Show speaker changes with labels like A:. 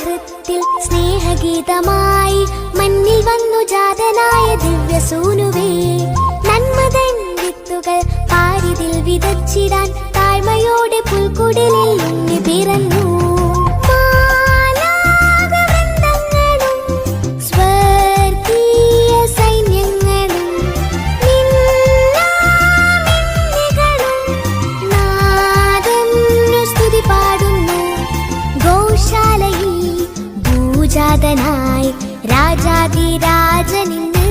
A: ഹൃത്തിൽ സ്നേഹഗീതമായി മണ്ണിൽ വന്നു ജാതനായ ദിവ്യസൂനുവേ, നന്മതൻ വിത്തുകൾ പാരിതിൽ വിതച്ചിടാൻ താഴ്മയോടെ പുൽക്കുടിലിൽ ഉണ്ണി പിറന്നു. ഭൂജാതനായി രാജാതിരാജനിന്ന്